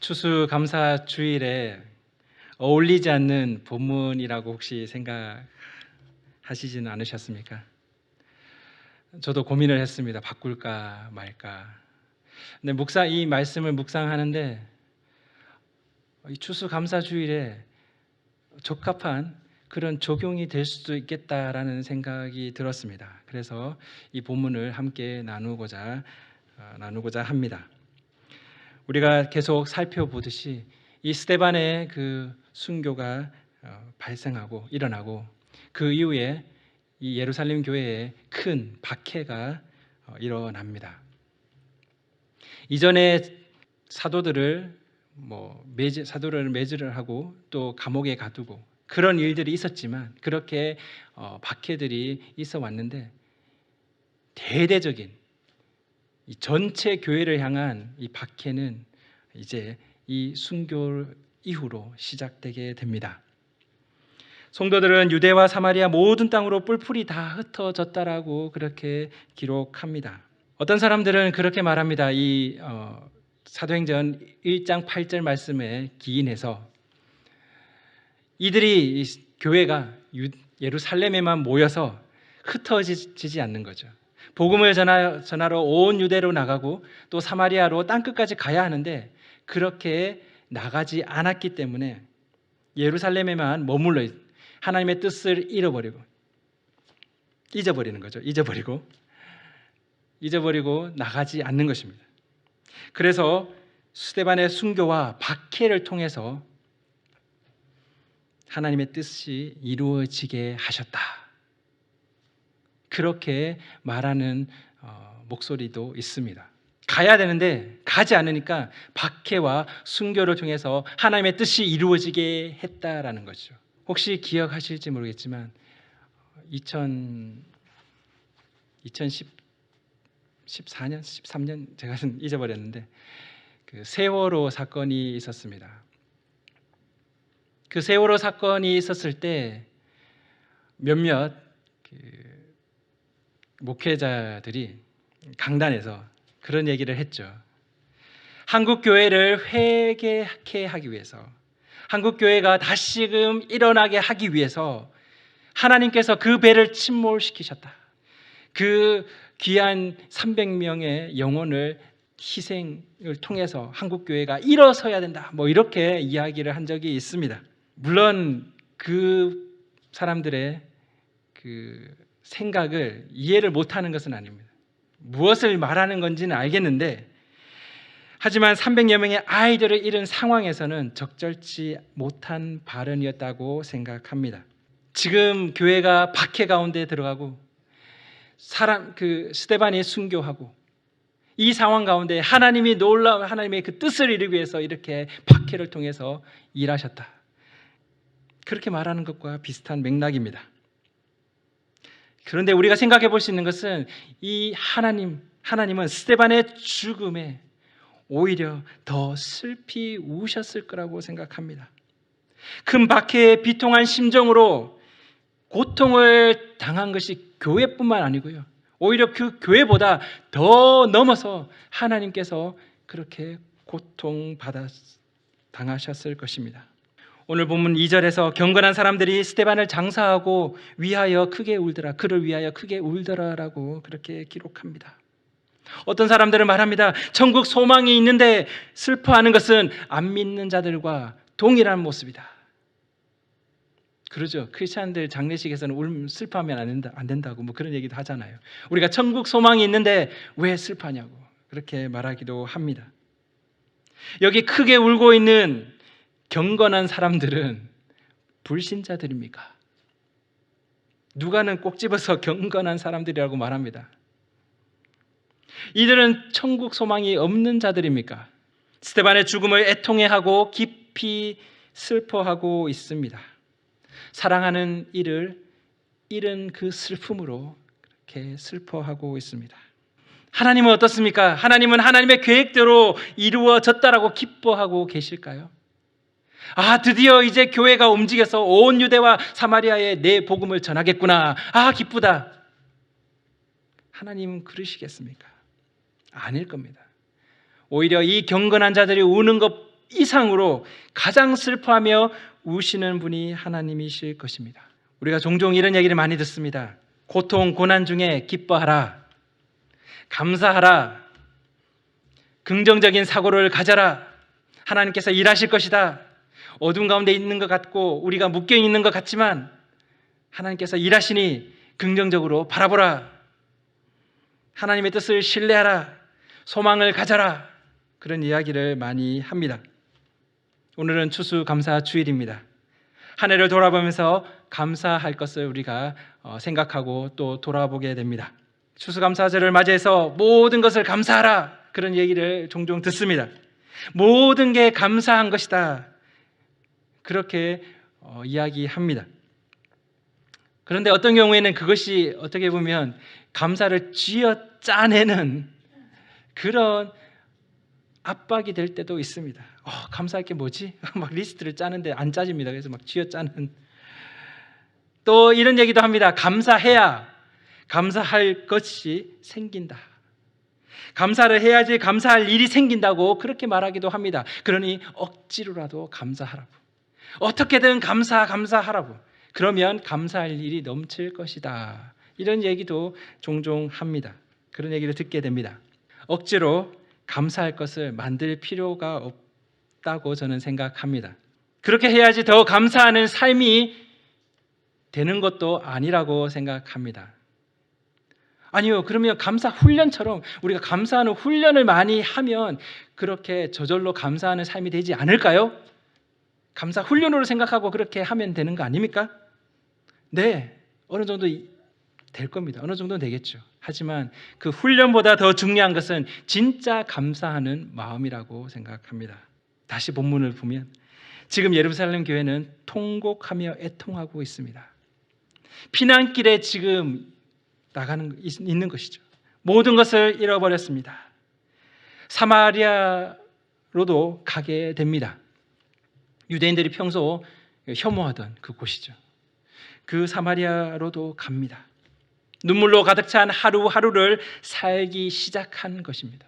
추수감사 주일에 어울리지 않는 본문이라고 혹시 생각하시지는 않으셨습니까? 저도 고민을 했습니다. 바꿀까 말까. 근데 이 말씀을 묵상하는데 이 추수감사 주일에 적합한 그런 적용이 될 수도 있겠다라는 생각이 들었습니다. 그래서 이 본문을 함께 나누고자 합니다. 우리가 계속 살펴보듯이 이 스데반의 그 순교가 발생하고 일어나고 그 이후에 이 예루살렘 교회에 큰 박해가 일어납니다. 이전에 사도들을 매질을 하고 또 감옥에 가두고 그런 일들이 있었지만 그렇게 박해들이 있어 왔는데 대대적인 이 전체 교회를 향한 이 박해는 이제 이 순교 이후로 시작되게 됩니다. 성도들은 유대와 사마리아 모든 땅으로 뿔뿔이 다 흩어졌다라고 그렇게 기록합니다. 어떤 사람들은 그렇게 말합니다. 이 사도행전 1장 8절 말씀에 기인해서 이들이 교회가 예루살렘에만 모여서 흩어지지 않는 거죠. 복음을 전하러 온 유대로 나가고 또 사마리아로 땅끝까지 가야 하는데 그렇게 나가지 않았기 때문에 예루살렘에만 머물러 하나님의 뜻을 잊어버리는 거죠. 잊어버리고 나가지 않는 것입니다. 그래서 스데반의 순교와 박해를 통해서 하나님의 뜻이 이루어지게 하셨다. 그렇게 말하는 목소리도 있습니다. 가야 되는데 가지 않으니까 박해와 순교를 통해서 하나님의 뜻이 이루어지게 했다라는 거죠. 혹시 기억하실지 모르겠지만 2014년, 13년 제가 잊어버렸는데 그 세월호 사건이 있었습니다. 그 세월호 사건이 있었을 때 몇몇 목회자들이 강단에서 그런 얘기를 했죠. 한국 교회를 회개케 하기 위해서, 한국 교회가 다시금 일어나게 하기 위해서 하나님께서 그 배를 침몰시키셨다. 그 귀한 300명의 영혼을 희생을 통해서 한국 교회가 일어서야 된다. 이렇게 이야기를 한 적이 있습니다. 물론 그 사람들의 그 생각을 이해를 못하는 것은 아닙니다. 무엇을 말하는 건지는 알겠는데 하지만 300여 명의 아이들을 잃은 상황에서는 적절치 못한 발언이었다고 생각합니다. 지금 교회가 박해 가운데 들어가고 스데반이 순교하고 이 상황 가운데 하나님이 놀라운 하나님의 그 뜻을 이루기 위해서 이렇게 박해를 통해서 일하셨다. 그렇게 말하는 것과 비슷한 맥락입니다. 그런데 우리가 생각해 볼 수 있는 것은 이 하나님은 스데반의 죽음에 오히려 더 슬피 우셨을 거라고 생각합니다. 큰 박해에 비통한 심정으로 고통을 당한 것이 교회뿐만 아니고요. 오히려 그 교회보다 더 넘어서 하나님께서 그렇게 당하셨을 것입니다. 오늘 본문 2절에서 경건한 사람들이 스데반을 장사하고 그를 위하여 크게 울더라라고 그렇게 기록합니다. 어떤 사람들은 말합니다. 천국 소망이 있는데 슬퍼하는 것은 안 믿는 자들과 동일한 모습이다. 그러죠. 크리스찬들 장례식에서는 슬퍼하면 안 된다고 그런 얘기도 하잖아요. 우리가 천국 소망이 있는데 왜 슬퍼하냐고 그렇게 말하기도 합니다. 여기 크게 울고 있는 경건한 사람들은 불신자들입니까? 누가는 꼭 집어서 경건한 사람들이라고 말합니다. 이들은 천국 소망이 없는 자들입니까? 스데반의 죽음을 애통해하고 깊이 슬퍼하고 있습니다. 사랑하는 이를 잃은 그 슬픔으로 그렇게 슬퍼하고 있습니다. 하나님은 어떻습니까? 하나님은 하나님의 계획대로 이루어졌다라고 기뻐하고 계실까요? 드디어 이제 교회가 움직여서 온 유대와 사마리아에 내 복음을 전하겠구나. 기쁘다. 하나님은 그러시겠습니까? 아닐 겁니다. 오히려 이 경건한 자들이 우는 것 이상으로 가장 슬퍼하며 우시는 분이 하나님이실 것입니다. 우리가 종종 이런 얘기를 많이 듣습니다. 고통, 고난 중에 기뻐하라, 감사하라, 긍정적인 사고를 가져라, 하나님께서 일하실 것이다. 어둠 가운데 있는 것 같고 우리가 묶여 있는 것 같지만 하나님께서 일하시니 긍정적으로 바라보라, 하나님의 뜻을 신뢰하라, 소망을 가져라, 그런 이야기를 많이 합니다. 오늘은 추수감사 주일입니다. 한 해를 돌아보면서 감사할 것을 우리가 생각하고 또 돌아보게 됩니다. 추수감사절을 맞이해서 모든 것을 감사하라, 그런 얘기를 종종 듣습니다. 모든 게 감사한 것이다, 그렇게 이야기합니다. 그런데 어떤 경우에는 그것이 어떻게 보면 감사를 쥐어짜내는 그런 압박이 될 때도 있습니다. 감사할 게 뭐지? 막 리스트를 짜는데 안 짜집니다. 그래서 막 쥐어짜는. 또 이런 얘기도 합니다. 감사해야 감사할 것이 생긴다. 감사를 해야지 감사할 일이 생긴다고 그렇게 말하기도 합니다. 그러니 억지로라도 감사하라고, 어떻게든 감사하라고, 그러면 감사할 일이 넘칠 것이다, 이런 얘기도 종종 합니다. 그런 얘기를 듣게 됩니다. 억지로 감사할 것을 만들 필요가 없다고 저는 생각합니다. 그렇게 해야지 더 감사하는 삶이 되는 것도 아니라고 생각합니다. 아니요, 그러면 감사 훈련처럼 우리가 감사하는 훈련을 많이 하면 그렇게 저절로 감사하는 삶이 되지 않을까요? 감사 훈련으로 생각하고 그렇게 하면 되는 거 아닙니까? 네, 어느 정도 될 겁니다. 어느 정도는 되겠죠. 하지만 그 훈련보다 더 중요한 것은 진짜 감사하는 마음이라고 생각합니다. 다시 본문을 보면 지금 예루살렘 교회는 통곡하며 애통하고 있습니다. 피난길에 지금 있는 것이죠. 모든 것을 잃어버렸습니다. 사마리아로도 가게 됩니다. 유대인들이 평소 혐오하던 그곳이죠. 그 사마리아로도 갑니다. 눈물로 가득 찬 하루하루를 살기 시작한 것입니다.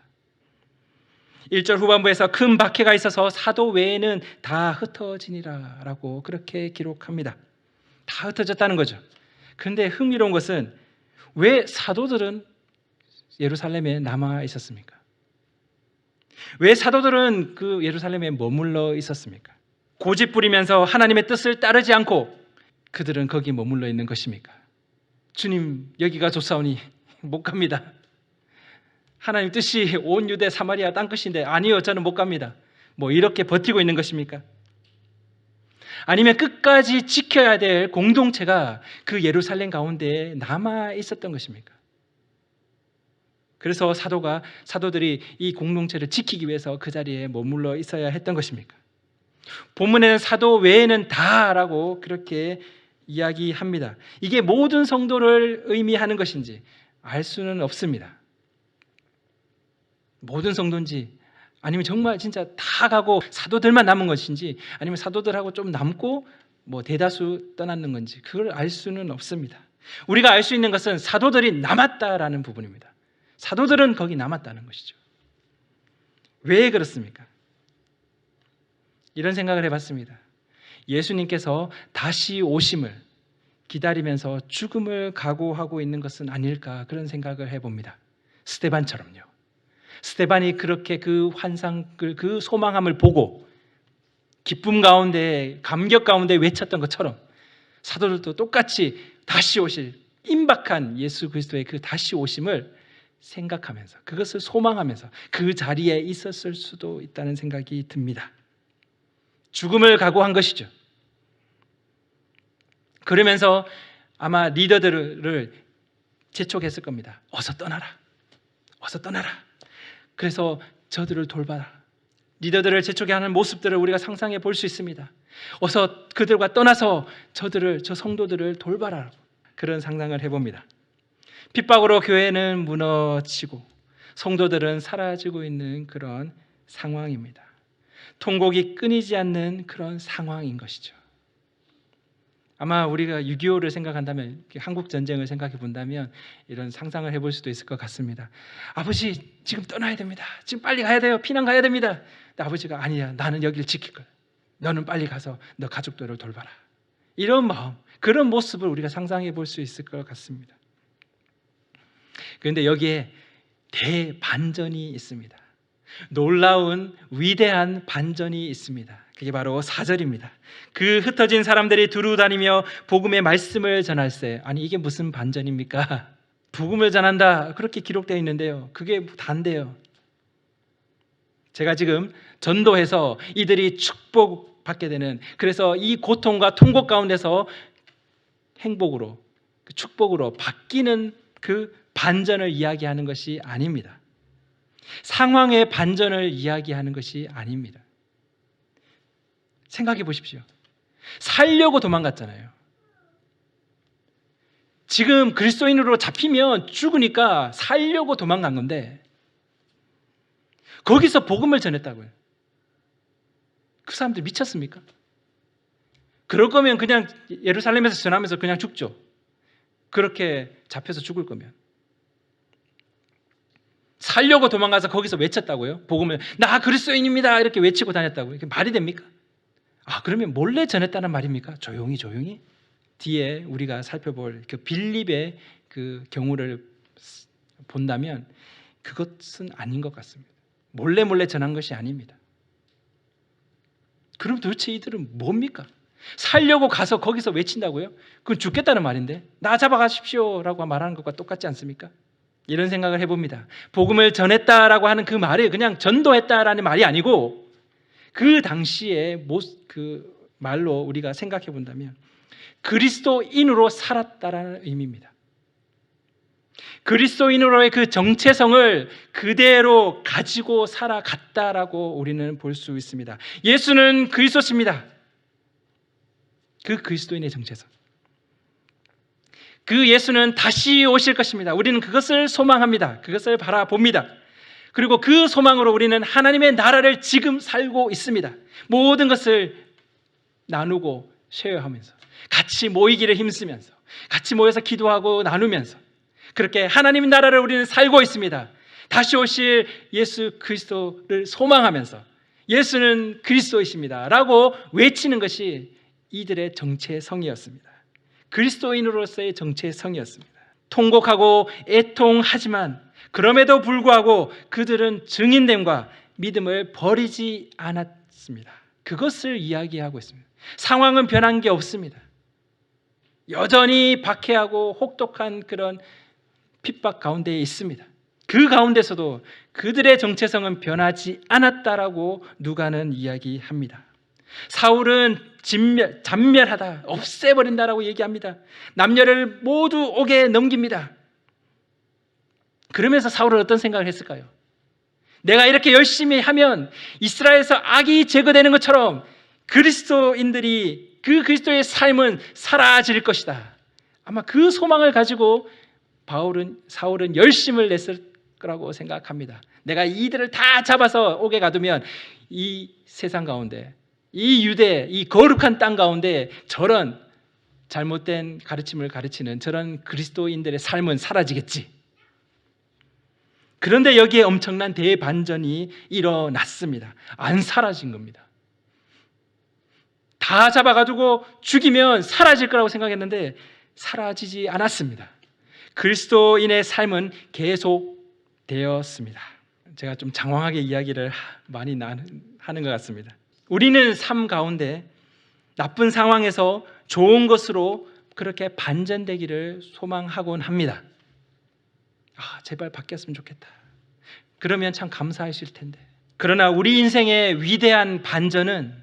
1절 후반부에서 큰 박해가 있어서 사도 외에는 다 흩어지니라 라고 그렇게 기록합니다. 다 흩어졌다는 거죠. 그런데 흥미로운 것은 왜 사도들은 예루살렘에 남아 있었습니까? 왜 사도들은 그 예루살렘에 머물러 있었습니까? 고집 부리면서 하나님의 뜻을 따르지 않고 그들은 거기 머물러 있는 것입니까? 주님, 여기가 좋사오니 못 갑니다. 하나님 뜻이 온 유대 사마리아 땅끝인데 아니요, 저는 못 갑니다. 뭐 이렇게 버티고 있는 것입니까? 아니면 끝까지 지켜야 될 공동체가 그 예루살렘 가운데에 남아 있었던 것입니까? 그래서 사도들이 이 공동체를 지키기 위해서 그 자리에 머물러 있어야 했던 것입니까? 본문에는 사도 외에는 다라고 그렇게 이야기합니다. 이게 모든 성도를 의미하는 것인지 알 수는 없습니다. 모든 성도인지, 아니면 정말 진짜 다 가고 사도들만 남은 것인지, 아니면 사도들하고 좀 남고 뭐 대다수 떠났는 건지, 그걸 알 수는 없습니다. 우리가 알 수 있는 것은 사도들이 남았다라는 부분입니다. 사도들은 거기 남았다는 것이죠. 왜 그렇습니까? 이런 생각을 해봤습니다. 예수님께서 다시 오심을 기다리면서 죽음을 각오하고 있는 것은 아닐까, 그런 생각을 해봅니다. 스데반처럼요. 스데반이 그렇게 그 환상을, 그 소망함을 보고 기쁨 가운데, 감격 가운데 외쳤던 것처럼 사도들도 똑같이 다시 오실 임박한 예수 그리스도의 그 다시 오심을 생각하면서, 그것을 소망하면서 그 자리에 있었을 수도 있다는 생각이 듭니다. 죽음을 각오한 것이죠. 그러면서 아마 리더들을 재촉했을 겁니다. 어서 떠나라, 어서 떠나라. 그래서 저들을 돌봐라. 리더들을 재촉해 하는 모습들을 우리가 상상해 볼 수 있습니다. 어서 그들과 떠나서 저 성도들을 돌봐라. 그런 상상을 해봅니다. 핍박으로 교회는 무너지고 성도들은 사라지고 있는 그런 상황입니다. 통곡이 끊이지 않는 그런 상황인 것이죠. 아마 우리가 6.25를 생각한다면, 한국 전쟁을 생각해 본다면 이런 상상을 해볼 수도 있을 것 같습니다. 아버지, 지금 떠나야 됩니다. 지금 빨리 가야 돼요. 피난 가야 됩니다. 근데 아버지가 아니야, 나는 여기를 지킬 거야. 너는 빨리 가서 너 가족들을 돌봐라. 이런 마음, 그런 모습을 우리가 상상해 볼 수 있을 것 같습니다. 그런데 여기에 대반전이 있습니다. 놀라운 위대한 반전이 있습니다. 그게 바로 4절입니다. 그 흩어진 사람들이 두루 다니며 복음의 말씀을 전할세. 아니, 이게 무슨 반전입니까? 복음을 전한다, 그렇게 기록되어 있는데요, 그게 단데요. 제가 지금 전도해서 이들이 축복받게 되는, 그래서 이 고통과 통곡 가운데서 행복으로, 축복으로 바뀌는 그 반전을 이야기하는 것이 아닙니다. 상황의 반전을 이야기하는 것이 아닙니다. 생각해 보십시오. 살려고 도망갔잖아요. 지금 그리스도인으로 잡히면 죽으니까 살려고 도망간 건데 거기서 복음을 전했다고요. 그 사람들 미쳤습니까? 그럴 거면 그냥 예루살렘에서 전하면서 그냥 죽죠. 그렇게 잡혀서 죽을 거면. 살려고 도망가서 거기서 외쳤다고요? 복음을, 나 그리스도인입니다, 이렇게 외치고 다녔다고요? 이게 말이 됩니까? 그러면 몰래 전했다는 말입니까? 조용히 뒤에 우리가 살펴볼 그 빌립의 그 경우를 본다면 그것은 아닌 것 같습니다. 몰래 전한 것이 아닙니다. 그럼 도대체 이들은 뭡니까? 살려고 가서 거기서 외친다고요? 그건 죽겠다는 말인데, 나 잡아가십시오 라고 말하는 것과 똑같지 않습니까? 이런 생각을 해봅니다. 복음을 전했다라고 하는 그 말이 그냥 전도했다라는 말이 아니고, 그 당시에 그 말로 우리가 생각해 본다면 그리스도인으로 살았다라는 의미입니다. 그리스도인으로의 그 정체성을 그대로 가지고 살아갔다라고 우리는 볼 수 있습니다. 예수는 그리스도십니다. 그 그리스도인의 정체성, 그 예수는 다시 오실 것입니다. 우리는 그것을 소망합니다. 그것을 바라봅니다. 그리고 그 소망으로 우리는 하나님의 나라를 지금 살고 있습니다. 모든 것을 나누고 쉐어하면서, 같이 모이기를 힘쓰면서, 같이 모여서 기도하고 나누면서, 그렇게 하나님의 나라를 우리는 살고 있습니다. 다시 오실 예수 그리스도를 소망하면서 예수는 그리스도이십니다 라고 외치는 것이 이들의 정체성이었습니다. 그리스도인으로서의 정체성이었습니다. 통곡하고 애통하지만 그럼에도 불구하고 그들은 증인됨과 믿음을 버리지 않았습니다. 그것을 이야기하고 있습니다. 상황은 변한 게 없습니다. 여전히 박해하고 혹독한 그런 핍박 가운데에 있습니다. 그 가운데서도 그들의 정체성은 변하지 않았다라고 누가는 이야기합니다. 사울은 잔멸하다, 없애버린다라고 얘기합니다. 남녀를 모두 옥에 넘깁니다. 그러면서 사울은 어떤 생각을 했을까요? 내가 이렇게 열심히 하면 이스라엘에서 악이 제거되는 것처럼 그리스도인들이, 그 그리스도의 삶은 사라질 것이다. 아마 그 소망을 가지고 사울은 열심을 냈을 거라고 생각합니다. 내가 이들을 다 잡아서 옥에 가두면 이 세상 가운데, 이 유대, 이 거룩한 땅 가운데 저런 잘못된 가르침을 가르치는 저런 그리스도인들의 삶은 사라지겠지. 그런데 여기에 엄청난 대반전이 일어났습니다. 안 사라진 겁니다. 다 잡아가지고 죽이면 사라질 거라고 생각했는데 사라지지 않았습니다. 그리스도인의 삶은 계속되었습니다. 제가 좀 장황하게 이야기를 많이 하는 것 같습니다. 우리는 삶 가운데 나쁜 상황에서 좋은 것으로 그렇게 반전되기를 소망하곤 합니다. 제발 바뀌었으면 좋겠다. 그러면 참 감사하실 텐데. 그러나 우리 인생의 위대한 반전은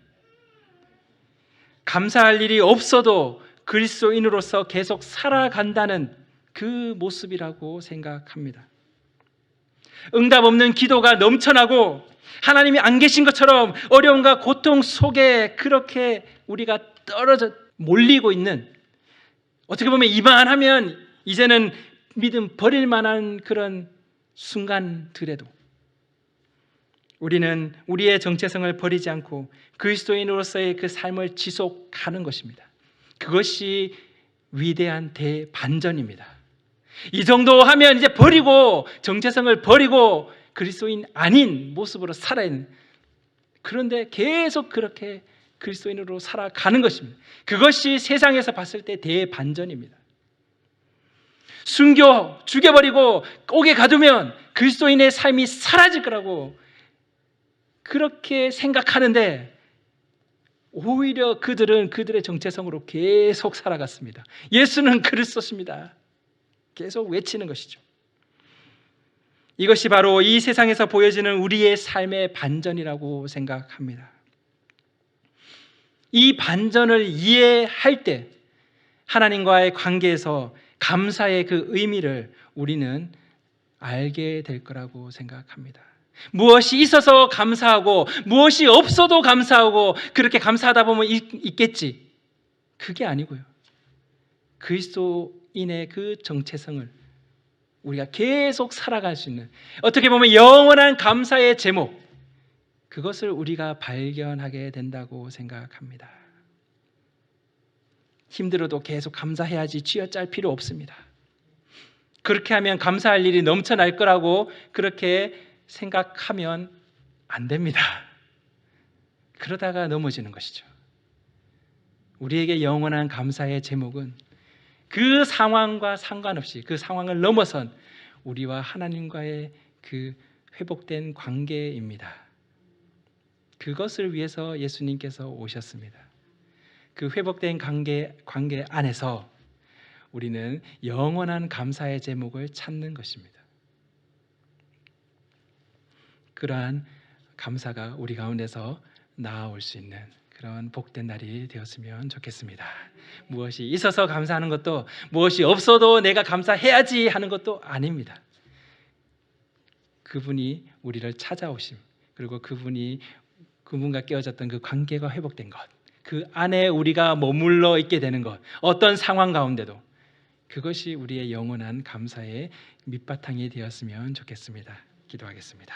감사할 일이 없어도 그리스도인으로서 계속 살아간다는 그 모습이라고 생각합니다. 응답 없는 기도가 넘쳐나고 하나님이 안 계신 것처럼 어려움과 고통 속에 그렇게 우리가 떨어져 몰리고 있는, 어떻게 보면 이만하면 이제는 믿음 버릴 만한 그런 순간들에도 우리는 우리의 정체성을 버리지 않고 그리스도인으로서의 그 삶을 지속하는 것입니다. 그것이 위대한 대반전입니다. 이 정도 하면 이제 버리고 정체성을 버리고 그리스도인 아닌 모습으로 살아야 하는, 그런데 계속 그렇게 그리스도인으로 살아가는 것입니다. 그것이 세상에서 봤을 때 대반전입니다. 순교, 죽여버리고 옥에 가두면 그리스도인의 삶이 사라질 거라고 그렇게 생각하는데 오히려 그들은 그들의 정체성으로 계속 살아갔습니다. 예수는 그리스도십니다. 계속 외치는 것이죠. 이것이 바로 이 세상에서 보여지는 우리의 삶의 반전이라고 생각합니다. 이 반전을 이해할 때 하나님과의 관계에서 감사의 그 의미를 우리는 알게 될 거라고 생각합니다. 무엇이 있어서 감사하고 무엇이 없어도 감사하고 그렇게 감사하다 보면 있겠지, 그게 아니고요. 그리스도인의 그 정체성을 우리가 계속 살아갈 수 있는, 어떻게 보면 영원한 감사의 제목, 그것을 우리가 발견하게 된다고 생각합니다. 힘들어도 계속 감사해야지 쥐어짤 필요 없습니다. 그렇게 하면 감사할 일이 넘쳐날 거라고 그렇게 생각하면 안 됩니다. 그러다가 넘어지는 것이죠. 우리에게 영원한 감사의 제목은 그 상황과 상관없이 그 상황을 넘어선 우리와 하나님과의 그 회복된 관계입니다. 그것을 위해서 예수님께서 오셨습니다. 그 회복된 관계 안에서 우리는 영원한 감사의 제목을 찾는 것입니다. 그러한 감사가 우리 가운데서 나아올 수 있는 그런 복된 날이 되었으면 좋겠습니다. 무엇이 있어서 감사하는 것도 무엇이 없어도 내가 감사해야지 하는 것도 아닙니다. 그분이 우리를 찾아오심, 그리고 그분과 깨어졌던 그 관계가 회복된 것, 그 안에 우리가 머물러 있게 되는 것, 어떤 상황 가운데도 그것이 우리의 영원한 감사의 밑바탕이 되었으면 좋겠습니다. 기도하겠습니다.